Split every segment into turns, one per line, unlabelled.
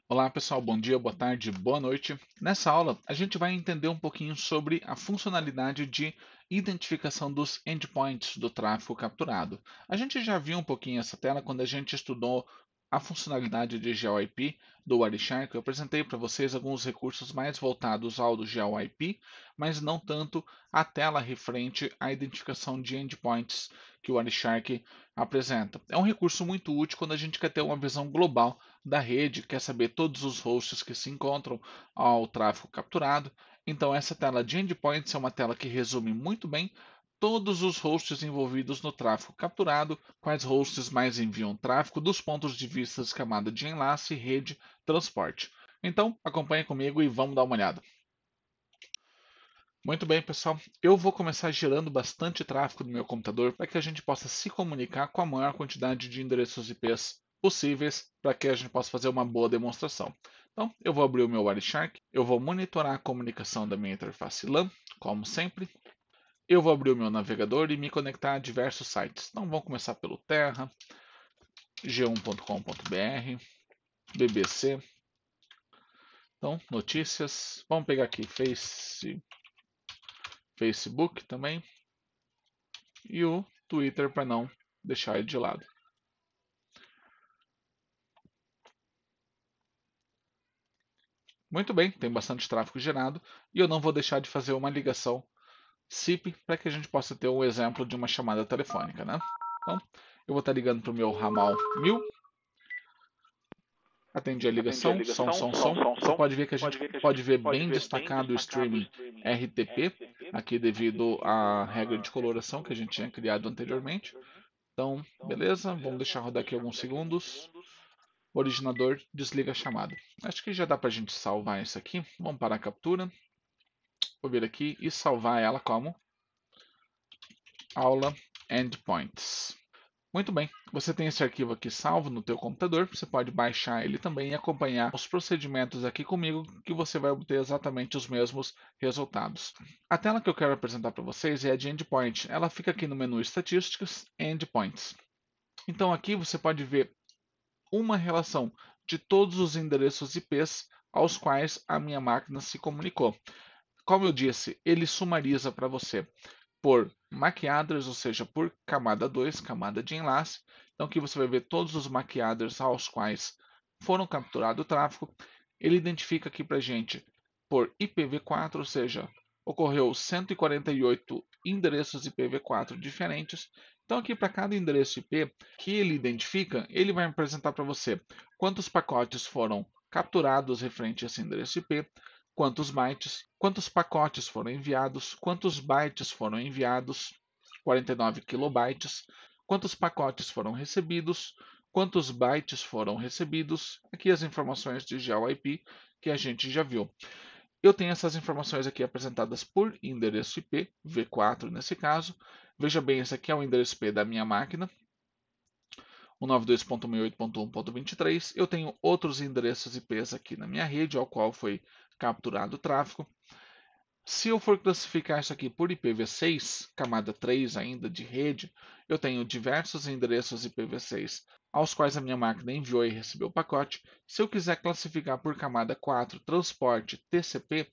Olá pessoal, bom dia, boa tarde, boa noite. Nessa aula, a gente vai entender um pouquinho sobre a funcionalidade de identificação dos endpoints do tráfego capturado. A gente já viu um pouquinho essa tela quando a gente estudou a funcionalidade de GeoIP do Wireshark. Eu apresentei para vocês alguns recursos mais voltados ao do GeoIP, mas não tanto a tela referente à identificação de endpoints que o Wireshark apresenta. É um recurso muito útil quando a gente quer ter uma visão global da rede, quer saber todos os hosts que se encontram ao tráfego capturado. Então, essa tela de endpoints é uma tela que resume muito bem todos os hosts envolvidos no tráfego capturado, quais hosts mais enviam tráfego, dos pontos de vista de camada de enlace, rede, transporte. Então, acompanhe comigo e vamos dar uma olhada. Muito bem, pessoal. Eu vou começar gerando bastante tráfego no meu computador para que a gente possa se comunicar com a maior quantidade de endereços IPs possíveis para que a gente possa fazer uma boa demonstração. Então, eu vou abrir o meu Wireshark, eu vou monitorar a comunicação da minha interface LAN, como sempre. Eu vou abrir o meu navegador e me conectar a diversos sites. Então, vamos começar pelo Terra, g1.com.br, BBC. Então, notícias. Vamos pegar aqui Facebook também. E o Twitter para não deixar ele de lado. Muito bem, tem bastante tráfego gerado e eu não vou deixar de fazer uma ligação SIP para que a gente possa ter um exemplo de uma chamada telefônica, né? Então, eu vou estar ligando para o meu ramal 1000, atendi a
Atendi a
ligação, som,
ligação,
som,
som,
som.
som,
Você
som.
pode ver que a
Pode
gente
ver que a gente
pode ver
pode
bem
ver bem
destacado o
destacado o
streaming
streaming
RTP,
RTP,
aqui devido à regra de coloração que a gente tinha criado anteriormente. Então, beleza, vamos deixar rodar aqui alguns segundos. O originador desliga a chamada. Acho que já dá para a gente salvar isso aqui. Vamos parar a captura. Vou vir aqui e salvar ela como aula endpoints. Muito bem, você tem esse arquivo aqui salvo no teu computador, você pode baixar ele também e acompanhar os procedimentos aqui comigo que você vai obter exatamente os mesmos resultados. A tela que eu quero apresentar para vocês é a de endpoint. Ela fica aqui no menu Estatísticas Endpoints. Então aqui você pode ver uma relação de todos os endereços IPs aos quais a minha máquina se comunicou. Como eu disse, ele sumariza para você por MAC address, ou seja, por camada 2, camada de enlace. Então aqui você vai ver todos os MAC address aos quais foram capturado o tráfego. Ele identifica aqui para a gente por IPv4, ou seja, ocorreu 148 endereços IPv4 diferentes. Então aqui para cada endereço IP que ele identifica, ele vai apresentar para você quantos pacotes foram capturados referente a esse endereço IP, quantos bytes, quantos pacotes foram enviados, quantos bytes foram enviados, 49 kilobytes, quantos pacotes foram recebidos, quantos bytes foram recebidos, aqui as informações de GeoIP que a gente já viu. Eu tenho essas informações aqui apresentadas por endereço IP, V4 nesse caso. Veja bem, esse aqui é o endereço IP da minha máquina, 192.168.1.23. Eu tenho outros endereços IPs aqui na minha rede, ao qual foi capturado o tráfego. Se eu for classificar isso aqui por IPv6, camada 3 ainda de rede, eu tenho diversos endereços IPv6 aos quais a minha máquina enviou e recebeu o pacote. Se eu quiser classificar por camada 4, transporte TCP,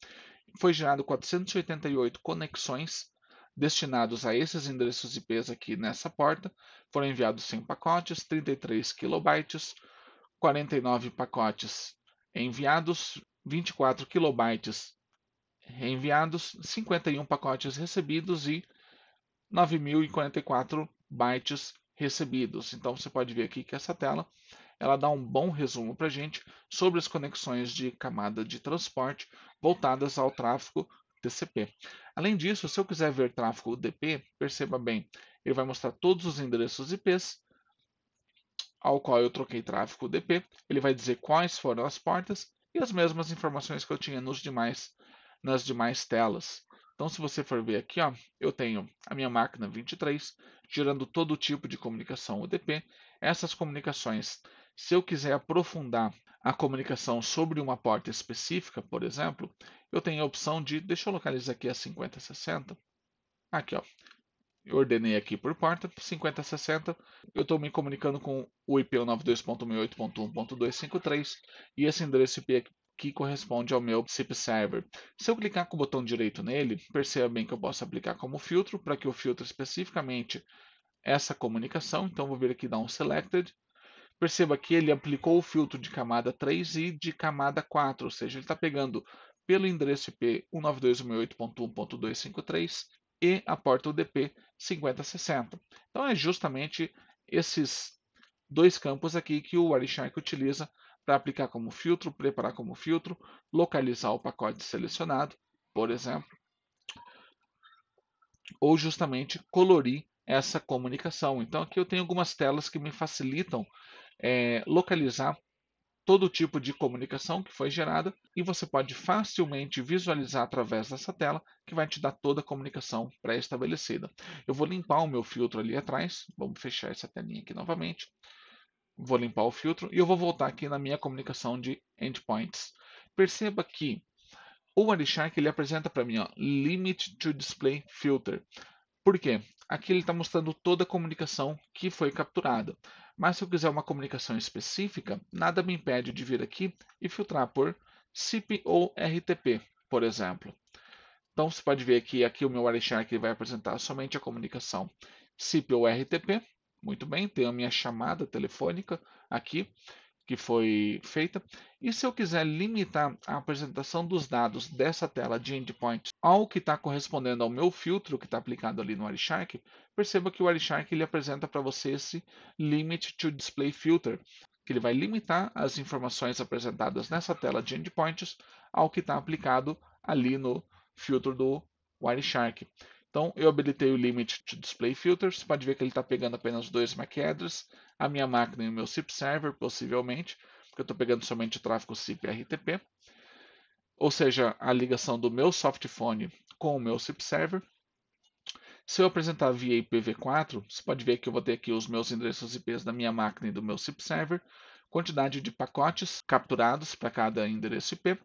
foi gerado 488 conexões destinados a esses endereços IPs aqui nessa porta. Foram enviados 100 pacotes, 33 kilobytes, 49 pacotes enviados, 24 kilobytes enviados, 51 pacotes recebidos e 9.044 bytes recebidos. Então você pode ver aqui que essa tela ela dá um bom resumo para a gente sobre as conexões de camada de transporte voltadas ao tráfego TCP. Além disso, se eu quiser ver tráfego UDP, perceba bem, ele vai mostrar todos os endereços IPs ao qual eu troquei tráfego UDP, ele vai dizer quais foram as portas e as mesmas informações que eu tinha nas demais telas. Então, se você for ver aqui, ó, eu tenho a minha máquina 23 gerando todo tipo de comunicação UDP. Essas comunicações, se eu quiser aprofundar a comunicação sobre uma porta específica, por exemplo, eu tenho a opção de, deixa eu localizar aqui a 5060. Aqui, ó. Eu ordenei aqui por porta, 5060. Eu estou me comunicando com o IP 192.168.1.253 e esse endereço IP aqui corresponde ao meu SIP server. Se eu clicar com o botão direito nele, perceba bem que eu posso aplicar como filtro para que eu filtre especificamente essa comunicação. Então vou vir aqui dar um selected. Perceba que ele aplicou o filtro de camada 3 e de camada 4, ou seja, ele está pegando pelo endereço IP 192.168.1.253 e a porta UDP 5060. Então é justamente esses dois campos aqui que o Wireshark utiliza para aplicar como filtro, preparar como filtro, localizar o pacote selecionado, por exemplo, ou justamente colorir essa comunicação. Então aqui eu tenho algumas telas que me facilitam localizar todo tipo de comunicação que foi gerada e você pode facilmente visualizar através dessa tela que vai te dar toda a comunicação pré-estabelecida. Eu vou limpar o meu filtro ali atrás, vamos fechar essa telinha aqui novamente. Vou limpar o filtro e eu vou voltar aqui na minha comunicação de endpoints. Perceba que o Wireshark ele apresenta para mim Limit to Display Filter. Por quê? Aqui ele está mostrando toda a comunicação que foi capturada. Mas se eu quiser uma comunicação específica, nada me impede de vir aqui e filtrar por SIP ou RTP, por exemplo. Então você pode ver que aqui o meu Wireshark vai apresentar somente a comunicação SIP ou RTP. Muito bem, tenho a minha chamada telefônica aqui que foi feita. E se eu quiser limitar a apresentação dos dados dessa tela de endpoint ao que está correspondendo ao meu filtro que está aplicado ali no Wireshark, perceba que o Wireshark ele apresenta para você esse Limit to Display Filter, que ele vai limitar as informações apresentadas nessa tela de endpoints ao que está aplicado ali no filtro do Wireshark. Então, eu habilitei o Limit to Display Filters. Você pode ver que ele está pegando apenas dois MAC addresses, a minha máquina e o meu SIP server, possivelmente, porque eu estou pegando somente o tráfego SIP RTP, ou seja, a ligação do meu softphone com o meu SIP server. Se eu apresentar via IPv4, você pode ver que eu vou ter aqui os meus endereços IPs da minha máquina e do meu SIP server, quantidade de pacotes capturados para cada endereço IP.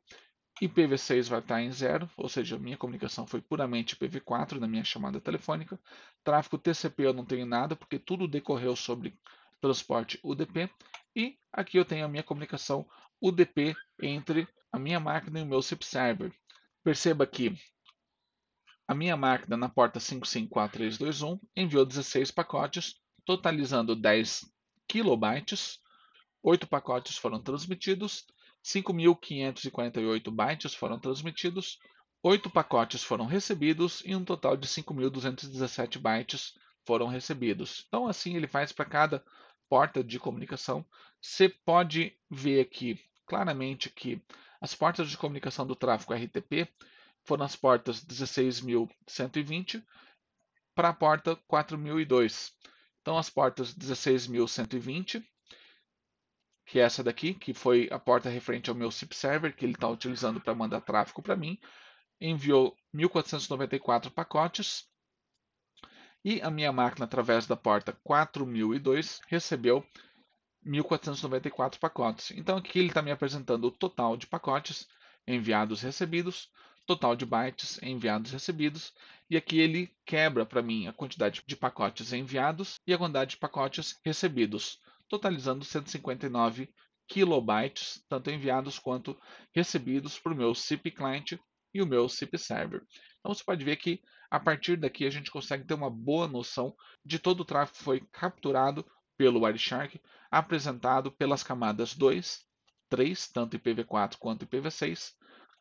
IPv6 vai estar em 0, ou seja, a minha comunicação foi puramente IPv4 na minha chamada telefônica. Tráfego TCP eu não tenho nada, porque tudo decorreu sobre transporte UDP. E aqui eu tenho a minha comunicação UDP entre a minha máquina e o meu SIP server. Perceba que a minha máquina na porta 554321 enviou 16 pacotes, totalizando 10 kilobytes. 8 pacotes foram transmitidos, 5.548 bytes foram transmitidos, 8 pacotes foram recebidos e um total de 5.217 bytes foram recebidos. Então, assim ele faz para cada porta de comunicação. Você pode ver aqui claramente que as portas de comunicação do tráfego RTP foram as portas 16.120 para a porta 4.002. Então, as portas 16.120, que é essa daqui, que foi a porta referente ao meu SIP server, que ele está utilizando para mandar tráfego para mim, enviou 1.494 pacotes, e a minha máquina, através da porta 4002, recebeu 1.494 pacotes. Então aqui ele está me apresentando o total de pacotes enviados e recebidos, total de bytes enviados e recebidos, e aqui ele quebra para mim a quantidade de pacotes enviados e a quantidade de pacotes recebidos, totalizando 159 kilobytes, tanto enviados quanto recebidos por meu SIP client e o meu SIP server. Então você pode ver que a partir daqui a gente consegue ter uma boa noção de todo o tráfego que foi capturado pelo Wireshark, apresentado pelas camadas 2, 3, tanto IPv4 quanto IPv6,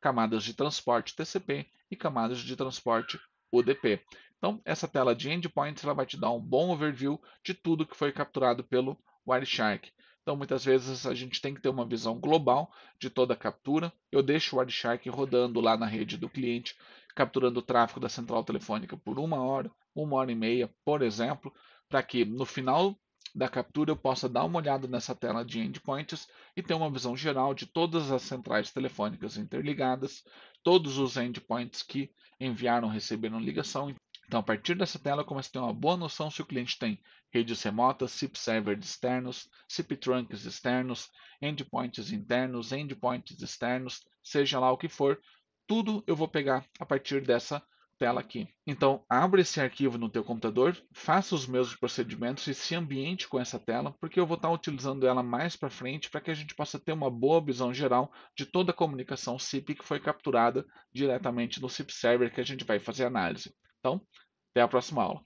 camadas de transporte TCP e camadas de transporte UDP. Então, essa tela de endpoints ela vai te dar um bom overview de tudo que foi capturado pelo Wireshark. Então, muitas vezes a gente tem que ter uma visão global de toda a captura. Eu deixo o Wireshark rodando lá na rede do cliente, capturando o tráfego da central telefônica por 1 hora e meia, por exemplo, para que no final da captura eu possa dar uma olhada nessa tela de endpoints e ter uma visão geral de todas as centrais telefônicas interligadas, todos os endpoints que enviaram ou receberam ligação. Então, a partir dessa tela, eu começo a ter uma boa noção se o cliente tem redes remotas, SIP servers externos, SIP trunks externos, endpoints internos, endpoints externos, seja lá o que for, tudo eu vou pegar a partir dessa tela aqui. Então, abra esse arquivo no teu computador, faça os mesmos procedimentos e se ambiente com essa tela, porque eu vou estar utilizando ela mais para frente para que a gente possa ter uma boa visão geral de toda a comunicação SIP que foi capturada diretamente no SIP Server que a gente vai fazer análise. Então, até a próxima aula.